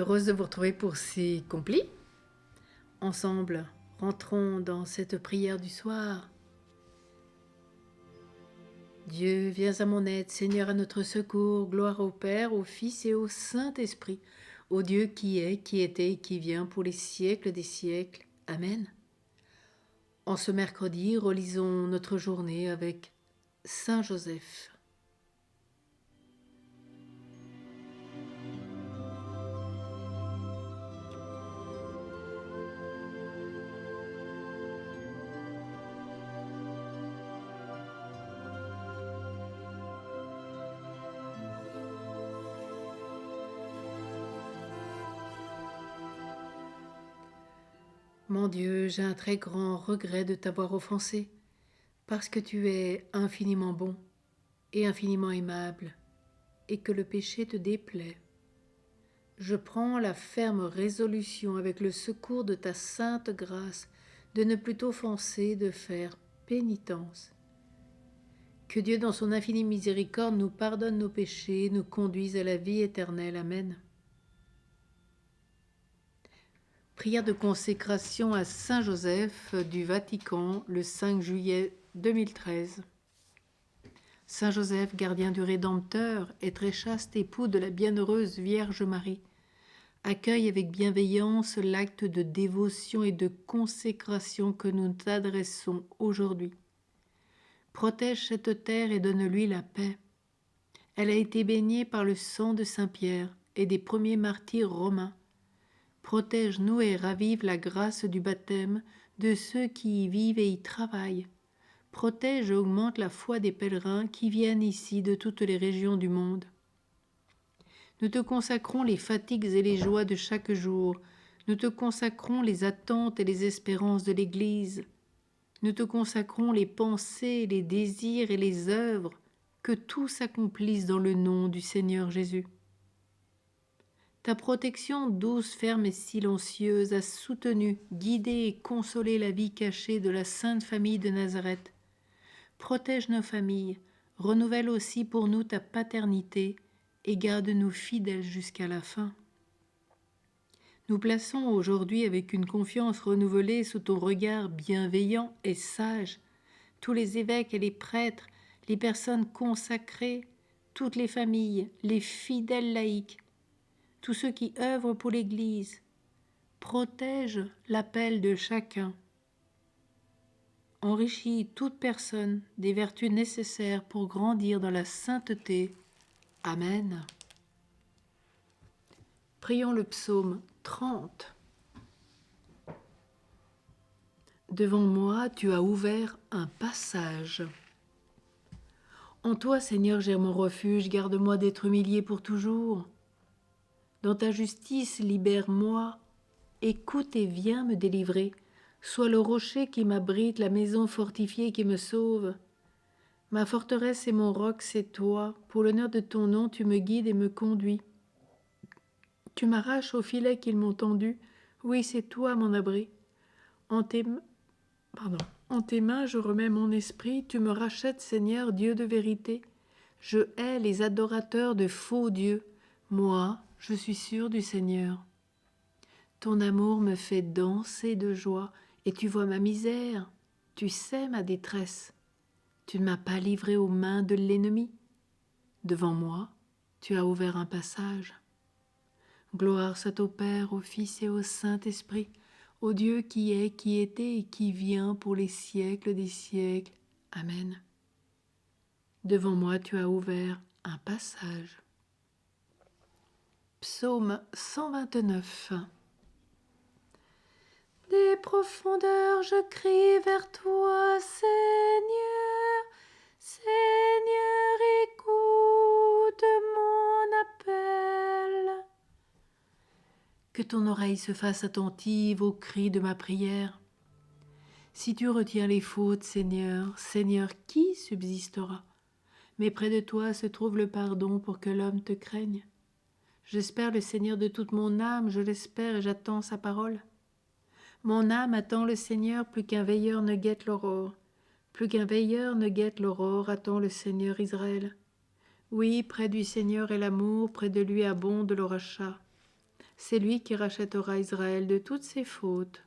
Heureuse de vous retrouver pour ces complis. Ensemble, rentrons dans cette prière du soir. Dieu, viens à mon aide, Seigneur à notre secours, gloire au Père, au Fils et au Saint-Esprit, au Dieu qui est, qui était et qui vient pour les siècles des siècles. Amen. En ce mercredi, relisons notre journée avec Saint Joseph. Mon Dieu, j'ai un très grand regret de t'avoir offensé, parce que tu es infiniment bon et infiniment aimable, et que le péché te déplaît. Je prends la ferme résolution, avec le secours de ta sainte grâce, de ne plus t'offenser, de faire pénitence. Que Dieu, dans son infinie miséricorde, nous pardonne nos péchés, nous conduise à la vie éternelle. Amen. Prière de consécration à Saint Joseph du Vatican, le 5 juillet 2013. Saint Joseph, gardien du Rédempteur et très chaste époux de la bienheureuse Vierge Marie, accueille avec bienveillance l'acte de dévotion et de consécration que nous t'adressons aujourd'hui. Protège cette terre et donne-lui la paix. Elle a été baignée par le sang de Saint Pierre et des premiers martyrs romains. Protège-nous et ravive la grâce du baptême de ceux qui y vivent et y travaillent. Protège et augmente la foi des pèlerins qui viennent ici de toutes les régions du monde. Nous te consacrons les fatigues et les joies de chaque jour. Nous te consacrons les attentes et les espérances de l'Église. Nous te consacrons les pensées, les désirs et les œuvres. Que tout s'accomplisse dans le nom du Seigneur Jésus. Ta protection douce, ferme et silencieuse a soutenu, guidé et consolé la vie cachée de la Sainte Famille de Nazareth. Protège nos familles, renouvelle aussi pour nous ta paternité et garde-nous fidèles jusqu'à la fin. Nous plaçons aujourd'hui avec une confiance renouvelée sous ton regard bienveillant et sage tous les évêques et les prêtres, les personnes consacrées, toutes les familles, les fidèles laïcs, tous ceux qui œuvrent pour l'Église. Protège l'appel de chacun. Enrichis toute personne des vertus nécessaires pour grandir dans la sainteté. Amen. Prions le psaume 30. Devant moi, tu as ouvert un passage. En toi, Seigneur, j'ai mon refuge, garde-moi d'être humilié pour toujours. Dans ta justice, libère-moi, écoute et viens me délivrer. Sois le rocher qui m'abrite, la maison fortifiée qui me sauve. Ma forteresse et mon roc, c'est toi. Pour l'honneur de ton nom, tu me guides et me conduis. Tu m'arraches au filet qu'ils m'ont tendu. Oui, c'est toi mon abri. En tes mains, je remets mon esprit. Tu me rachètes, Seigneur, Dieu de vérité. Je hais les adorateurs de faux dieux. Moi, je suis sûr du Seigneur. Ton amour me fait danser de joie, et tu vois ma misère. Tu sais ma détresse. Tu ne m'as pas livré aux mains de l'ennemi. Devant moi, tu as ouvert un passage. Gloire soit au Père, au Fils et au Saint-Esprit, au Dieu qui est, qui était et qui vient pour les siècles des siècles. Amen. Devant moi, tu as ouvert un passage. Psaume 129. Des profondeurs, je crie vers toi, Seigneur. Seigneur, écoute mon appel. Que ton oreille se fasse attentive aux cris de ma prière. Si tu retiens les fautes, Seigneur, Seigneur, qui subsistera? Mais près de toi se trouve le pardon pour que l'homme te craigne. J'espère le Seigneur de toute mon âme, je l'espère et j'attends sa parole. Mon âme attend le Seigneur plus qu'un veilleur ne guette l'aurore. Plus qu'un veilleur ne guette l'aurore, attend le Seigneur Israël. Oui, près du Seigneur est l'amour, près de lui abonde le rachat. C'est lui qui rachètera Israël de toutes ses fautes.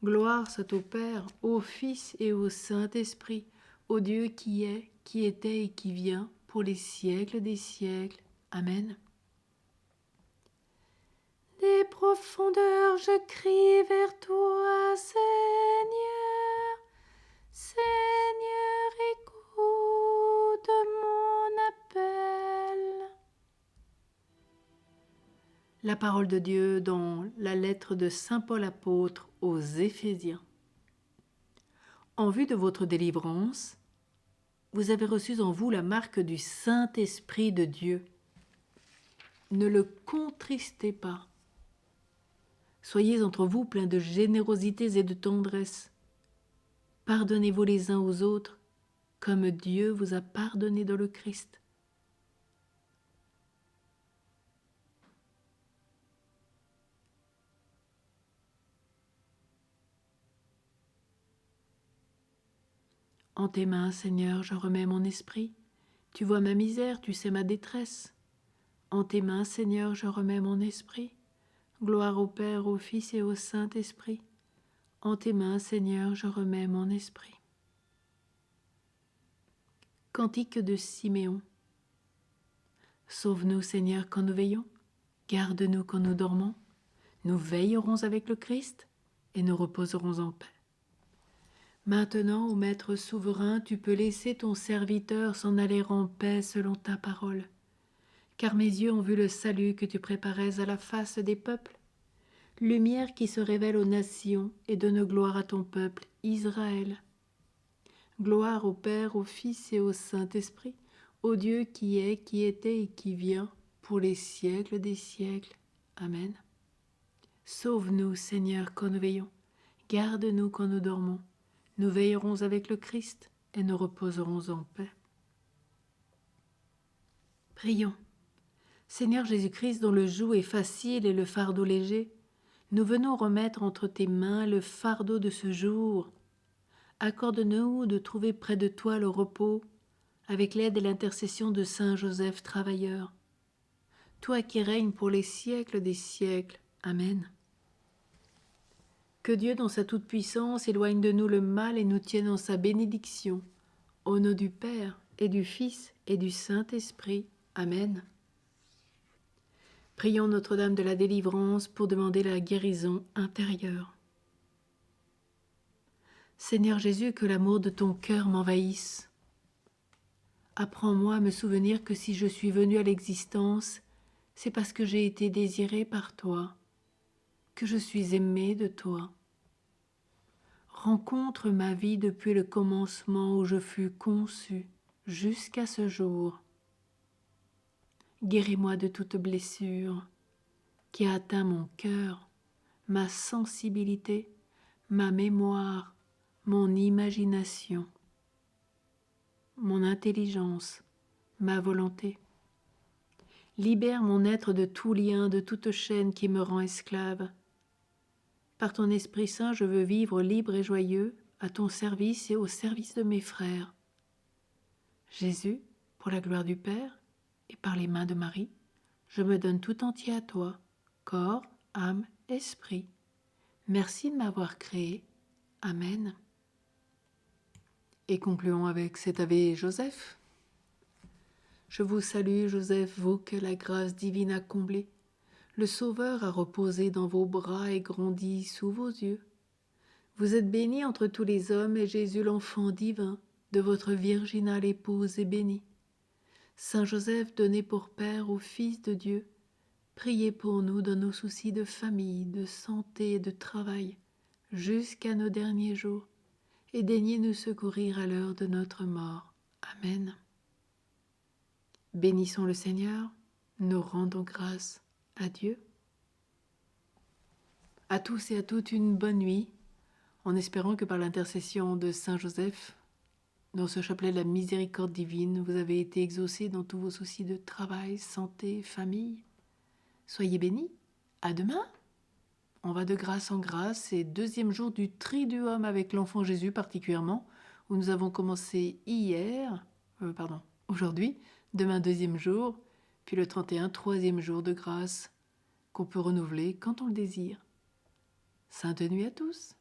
Gloire soit au Père, au Fils et au Saint-Esprit, au Dieu qui est, qui était et qui vient, pour les siècles des siècles. Amen. Des profondeurs je crie vers toi, Seigneur. Seigneur, écoute mon appel. La parole de Dieu dans la lettre de Saint Paul apôtre aux Éphésiens. En vue de votre délivrance, vous avez reçu en vous la marque du Saint-Esprit de Dieu. Ne le contristez pas. Soyez entre vous pleins de générosité et de tendresse. Pardonnez-vous les uns aux autres, comme Dieu vous a pardonné dans le Christ. En tes mains, Seigneur, je remets mon esprit. Tu vois ma misère, tu sais ma détresse. En tes mains, Seigneur, je remets mon esprit. Gloire au Père, au Fils et au Saint-Esprit. En tes mains, Seigneur, je remets mon esprit. Cantique de Siméon. Sauve-nous, Seigneur, quand nous veillons. Garde-nous quand nous dormons. Nous veillerons avec le Christ et nous reposerons en paix. Maintenant, ô Maître souverain, tu peux laisser ton serviteur s'en aller en paix selon ta parole. Car mes yeux ont vu le salut que tu préparais à la face des peuples, lumière qui se révèle aux nations et donne gloire à ton peuple, Israël. Gloire au Père, au Fils et au Saint-Esprit, au Dieu qui est, qui était et qui vient, pour les siècles des siècles. Amen. Sauve-nous, Seigneur, quand nous veillons. Garde-nous quand nous dormons. Nous veillerons avec le Christ et nous reposerons en paix. Prions. Seigneur Jésus-Christ, dont le joug est facile et le fardeau léger, nous venons remettre entre tes mains le fardeau de ce jour. Accorde-nous de trouver près de toi le repos, avec l'aide et l'intercession de Saint Joseph travailleur. Toi qui règnes pour les siècles des siècles. Amen. Que Dieu, dans sa toute-puissance, éloigne de nous le mal et nous tienne en sa bénédiction. Au nom du Père, et du Fils, et du Saint-Esprit. Amen. Prions Notre-Dame de la délivrance pour demander la guérison intérieure. Seigneur Jésus, que l'amour de ton cœur m'envahisse. Apprends-moi à me souvenir que si je suis venu à l'existence, c'est parce que j'ai été désiré par toi, que je suis aimé de toi. Rencontre ma vie depuis le commencement où je fus conçu jusqu'à ce jour. Guéris-moi de toute blessure qui a atteint mon cœur, ma sensibilité, ma mémoire, mon imagination, mon intelligence, ma volonté. Libère mon être de tout lien, de toute chaîne qui me rend esclave. Par ton Esprit Saint, je veux vivre libre et joyeux, à ton service et au service de mes frères. Jésus, pour la gloire du Père et par les mains de Marie, je me donne tout entier à toi, corps, âme, esprit. Merci de m'avoir créé. Amen. Et concluons avec cet Ave Joseph. Je vous salue, Joseph, vous que la grâce divine a comblé. Le Sauveur a reposé dans vos bras et grandi sous vos yeux. Vous êtes bénie entre tous les hommes, et Jésus, l'enfant divin, de votre virginale épouse, est béni. Saint Joseph, donné pour Père au Fils de Dieu, priez pour nous dans nos soucis de famille, de santé et de travail, jusqu'à nos derniers jours, et daignez nous secourir à l'heure de notre mort. Amen. Bénissons le Seigneur, nous rendons grâce à Dieu. À tous et à toutes une bonne nuit, en espérant que par l'intercession de Saint Joseph, dans ce chapelet de la miséricorde divine, vous avez été exaucés dans tous vos soucis de travail, santé, famille. Soyez bénis. À demain. On va de grâce en grâce. C'est deuxième jour du Triduum avec l'enfant Jésus particulièrement, où nous avons commencé aujourd'hui. Demain, deuxième jour. Puis le 31, troisième jour de grâce qu'on peut renouveler quand on le désire. Sainte nuit à tous!